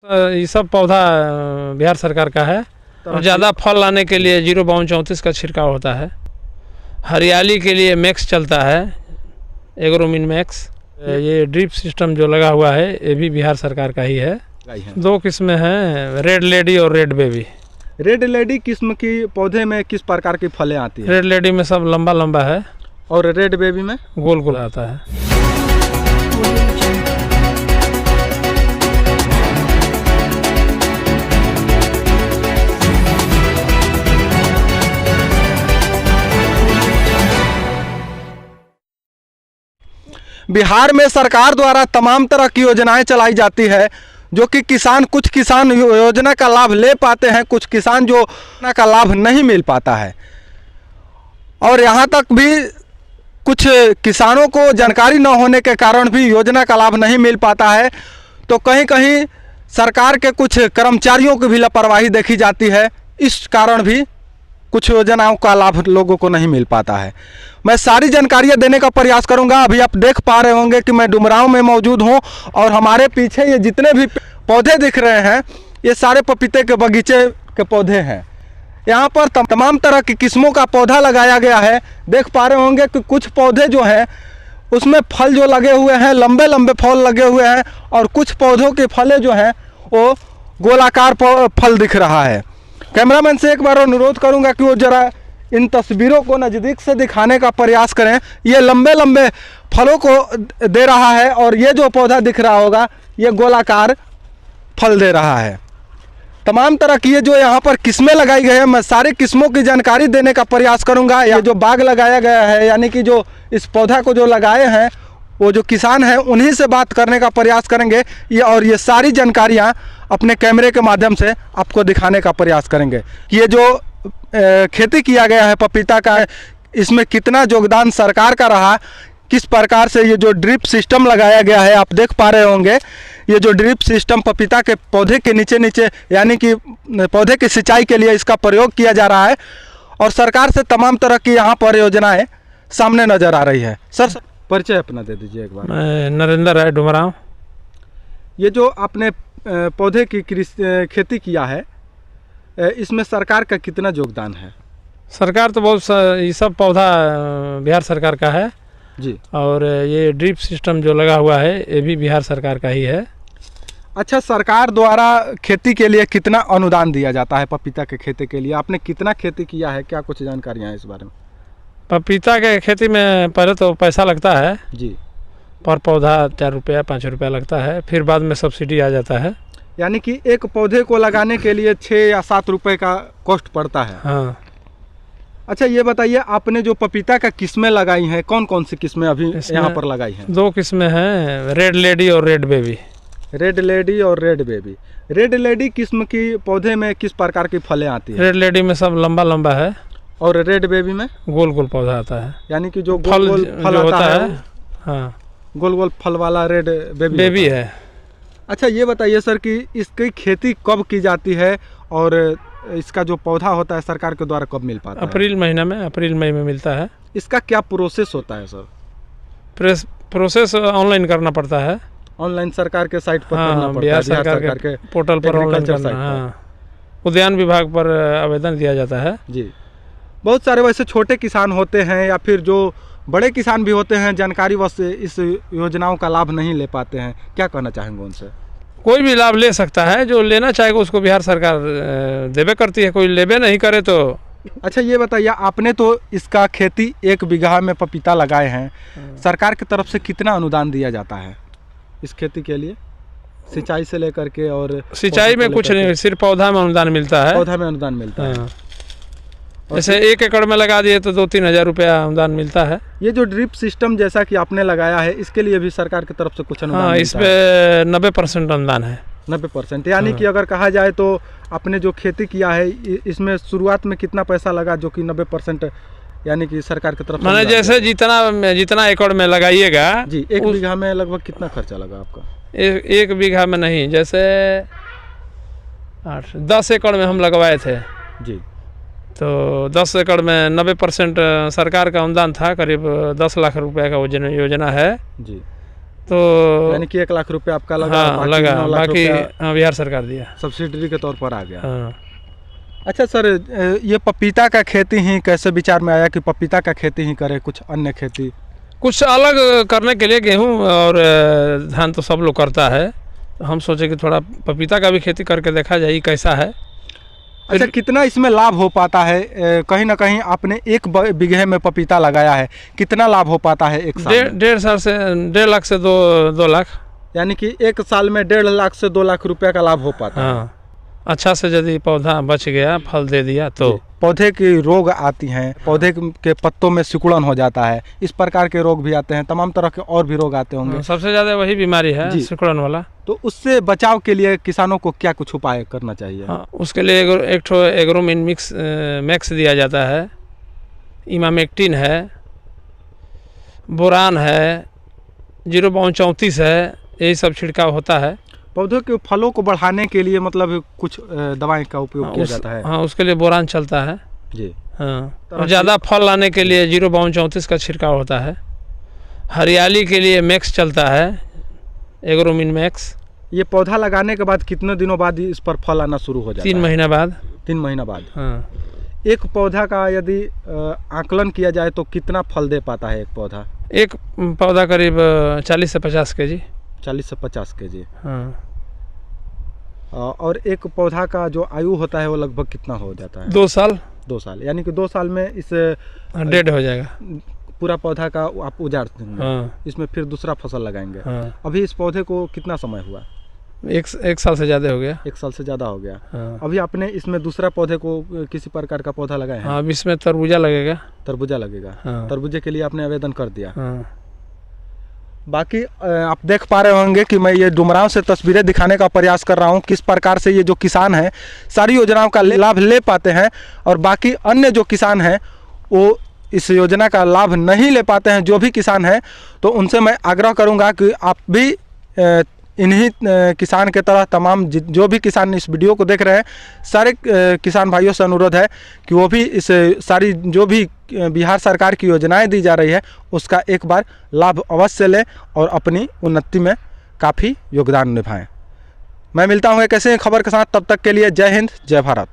ये सब पौधा बिहार सरकार का है। ज़्यादा फल लाने के लिए 05234 का छिड़काव होता है। हरियाली के लिए मैक्स चलता है, एग्रोमिन मैक्स। ये ड्रिप सिस्टम जो लगा हुआ है ये भी बिहार सरकार का ही है। दो किस्में हैं, रेड लेडी और रेड बेबी। रेड लेडी किस्म की पौधे में किस प्रकार की फलें आती हैं? रेड लेडी में सब लंबा लंबा है और रेड बेबी में गोल गोल आता है। बिहार में सरकार द्वारा तमाम तरह की योजनाएं चलाई जाती है, जो कि कुछ किसान योजना का लाभ ले पाते हैं, कुछ किसान जो योजना का लाभ नहीं मिल पाता है। और यहाँ तक भी कुछ किसानों को जानकारी न होने के कारण भी योजना का लाभ नहीं मिल पाता है। तो कहीं कहीं सरकार के कुछ कर्मचारियों की भी लापरवाही देखी जाती है, इस कारण भी कुछ योजनाओं का लाभ लोगों को नहीं मिल पाता है। मैं सारी जानकारियां देने का प्रयास करूंगा। अभी आप देख पा रहे होंगे कि मैं डुमरांव में मौजूद हूं और हमारे पीछे ये जितने भी पौधे दिख रहे हैं ये सारे पपीते के बगीचे के पौधे हैं। यहाँ पर तमाम तरह की किस्मों का पौधा लगाया गया है। देख पा रहे होंगे कि कुछ पौधे जो हैं उसमें फल जो लगे हुए हैं, लंबे लंबे फल लगे हुए हैं, और कुछ पौधों के फले जो हैं वो गोलाकार फल दिख रहा है। कैमरामैन से एक बार अनुरोध करूंगा कि वो जरा इन तस्वीरों को नज़दीक से दिखाने का प्रयास करें। ये लंबे लंबे फलों को दे रहा है और ये जो पौधा दिख रहा होगा ये गोलाकार फल दे रहा है। तमाम तरह की ये जो यहाँ पर किस्में लगाई गई हैं, मैं सारी किस्मों की जानकारी देने का प्रयास करूंगा। ये जो बाग लगाया गया है, यानी कि जो इस पौधा को जो लगाए हैं वो जो किसान हैं उन्हीं से बात करने का प्रयास करेंगे ये सारी जानकारियाँ अपने कैमरे के माध्यम से आपको दिखाने का प्रयास करेंगे। ये जो खेती किया गया है पपीता का, इसमें कितना योगदान सरकार का रहा, किस प्रकार से ये जो ड्रिप सिस्टम लगाया गया है, आप देख पा रहे होंगे ये जो ड्रिप सिस्टम पपीता के पौधे के नीचे नीचे यानी कि पौधे की सिंचाई के लिए इसका प्रयोग किया जा रहा है। और सरकार से तमाम तरह की यहाँ पर योजनाएं सामने नजर आ रही है। सर परिचय अपना दे दीजिए एक बार। मैं नरेंद्र राय डुमरांव। ये जो आपने पौधे की खेती किया है इसमें सरकार का कितना योगदान है? सरकार तो बहुत ये सब पौधा बिहार सरकार का है जी। और ये ड्रिप सिस्टम जो लगा हुआ है ये भी बिहार सरकार का ही है। अच्छा, सरकार द्वारा खेती के लिए कितना अनुदान दिया जाता है पपीता के खेती के लिए? आपने कितना खेती किया है, क्या कुछ जानकारियाँ हैं इस बारे में? पपीता के खेती में पहले तो पैसा लगता है जी, पर पौधा 4 रुपया 5 रुपया लगता है, फिर बाद में सब्सिडी आ जाता है। यानी कि एक पौधे को लगाने के लिए 6 या 7 रुपए का कॉस्ट पड़ता है। हाँ। अच्छा, ये बताइए आपने जो पपीता का किस्में लगाई हैं, कौन कौन सी किस्में अभी यहाँ पर लगाई हैं? 2 किस्में हैं, रेड लेडी और रेड बेबी। रेड लेडी और रेड बेबी। रेड लेडी किस्म की पौधे में किस प्रकार की फलें आती हैं? रेड लेडी में सब लंबा लंबा है और रेड बेबी में गोल गोल पौधा आता है, यानी कि जो फल होता है। हाँ, गोल गोल फल वाला रेड बेबी है। अच्छा, ये बताइए सर कि इसकी खेती कब की जाती है और इसका जो पौधा होता है सरकार के द्वारा कब मिल पाता है? अप्रैल महीना में, अप्रैल मई में मिलता है। इसका क्या प्रोसेस होता है सर? प्रोसेस ऑनलाइन करना पड़ता है। ऑनलाइन सरकार के साइट पर करना पड़ता है, बिहार सरकार के पोर्टल पर ऑनलाइन करना। हाँ, उद्यान विभाग पर आवेदन दिया जाता है। जी। बहुत सारे वैसे छोटे किसान होते हैं या फिर जो बड़े किसान भी होते हैं, जानकारी वश इस योजनाओं का लाभ नहीं ले पाते हैं, क्या कहना चाहेंगे उनसे? कोई भी लाभ ले सकता है, जो लेना चाहेगा उसको बिहार सरकार देवे करती है, कोई लेबे नहीं करे तो। अच्छा, ये बताइए आपने तो इसका खेती 1 बीघा में पपीता लगाए हैं, सरकार की तरफ से कितना अनुदान दिया जाता है इस खेती के लिए, सिंचाई से लेकर के? और सिंचाई में कुछ नहीं, सिर्फ पौधा में अनुदान मिलता है। पौधा में अनुदान मिलता है। जैसे 1 एकड़ में लगा दिए तो 2-3 हज़ार रुपया अनुदान मिलता है। ये जो ड्रिप सिस्टम जैसा कि आपने लगाया है इसके लिए भी सरकार की तरफ से कुछ अनुदान? हाँ, इस पे 90% अनुदान है। 90%, यानी कि अगर कहा जाए तो आपने जो खेती किया है इसमें शुरुआत में कितना पैसा लगा जो कि 90% यानी कि सरकार की तरफ से? मैंने जैसे जितना एकड़ में लगाइएगा जी, 1 बीघा में लगभग कितना खर्चा लगा आपका? 1 बीघा में नहीं, जैसे 10 एकड़ में हम लगवाए थे जी, तो 10 एकड़ में 90% सरकार का अनुदान था, करीब 10 लाख रुपए का योजना है जी। तो यानी कि 1 लाख रुपये आपका लगा, हाँ बाकी लगा, 9 लाख बाकी रुपया हाँ, बिहार सरकार दिया। सब्सिडी के तौर पर आ गया। हाँ। अच्छा सर, ये पपीता का खेती ही कैसे विचार में आया कि पपीता का खेती ही करें, कुछ अन्य खेती? कुछ अलग करने के लिए गेहूं और धान तो सब लोग करता है, तो हम सोचे कि थोड़ा पपीता का भी खेती करके देखा जाए कैसा है। अच्छा, कितना इसमें लाभ हो पाता है? कहीं ना कहीं आपने 1 बीघे में पपीता लगाया है, कितना लाभ हो पाता है एक साल में? 1.5 लाख से 2 लाख। यानी कि 1 साल में 1.5 लाख से 2 लाख रुपया का लाभ हो पाता है। हाँ, अच्छा से यदि पौधा बच गया, फल दे दिया तो। पौधे की रोग आती हैं, पौधे के पत्तों में सिकुड़न हो जाता है, इस प्रकार के रोग भी आते हैं, तमाम तरह के और भी रोग आते होंगे। सबसे ज़्यादा वही बीमारी है, सिकुड़न वाला। तो उससे बचाव के लिए किसानों को क्या कुछ उपाय करना चाहिए? हाँ, उसके लिए एक ठो एग्रोमिन मैक्स दिया जाता है, इमामेक्टिन है, बोरान है, 0.34 है, यही सब छिड़काव होता है। पौधों के फलों को बढ़ाने के लिए मतलब कुछ दवाई का उपयोग किया जाता है? हाँ, उसके लिए बोरान चलता है जी। हाँ, और ज़्यादा फल लाने के लिए 0.34 का छिड़काव होता है। हरियाली के लिए मैक्स चलता है, एग्रोमिन मैक्स। ये पौधा लगाने के बाद कितने दिनों बाद इस पर फल आना शुरू हो जाता है? 3 महीना बाद। 3 महीना बाद। हाँ। एक पौधा का यदि आकलन किया जाए तो कितना फल दे पाता है एक पौधा? एक पौधा करीब 40 से 50 केजी। 40 से 50 केजी। हाँ। और एक पौधा का जो आयु होता है वो लगभग कितना हो जाता है? 2 साल। 2 साल, यानी कि 2 साल में इस डेड हो जाएगा पूरा पौधा का आप उजाड़ देंगे। हाँ। इसमें फिर दूसरा फसल लगाएंगे। हाँ। अभी इस पौधे को कितना समय हुआ? 1 साल से ज़्यादा हो गया। 1 साल से ज़्यादा हो गया। हाँ। अभी आपने इसमें दूसरा पौधे को किसी प्रकार का पौधा लगाया है? हाँ, अब इसमें तरबूजा लगेगा। तरबूजा लगेगा। हाँ। तरबूजे के लिए आपने आवेदन कर दिया। हाँ। बाकी आप देख पा रहे होंगे कि मैं ये डुमरांव से तस्वीरें दिखाने का प्रयास कर रहा हूँ, किस प्रकार से ये जो किसान हैं सारी योजनाओं का लाभ ले पाते हैं, और बाकी अन्य जो किसान हैं वो इस योजना का लाभ नहीं ले पाते हैं। जो भी किसान हैं तो उनसे मैं आग्रह करूँगा कि आप भी इन्हीं किसान के तरह तमाम जो भी किसान इस वीडियो को देख रहे हैं, सारे किसान भाइयों से अनुरोध है कि वो भी इस सारी जो भी बिहार सरकार की योजनाएं दी जा रही है उसका एक बार लाभ अवश्य लें और अपनी उन्नति में काफ़ी योगदान निभाएं। मैं मिलता हूँ एक ऐसे खबर के साथ, तब तक के लिए जय हिंद, जय भारत।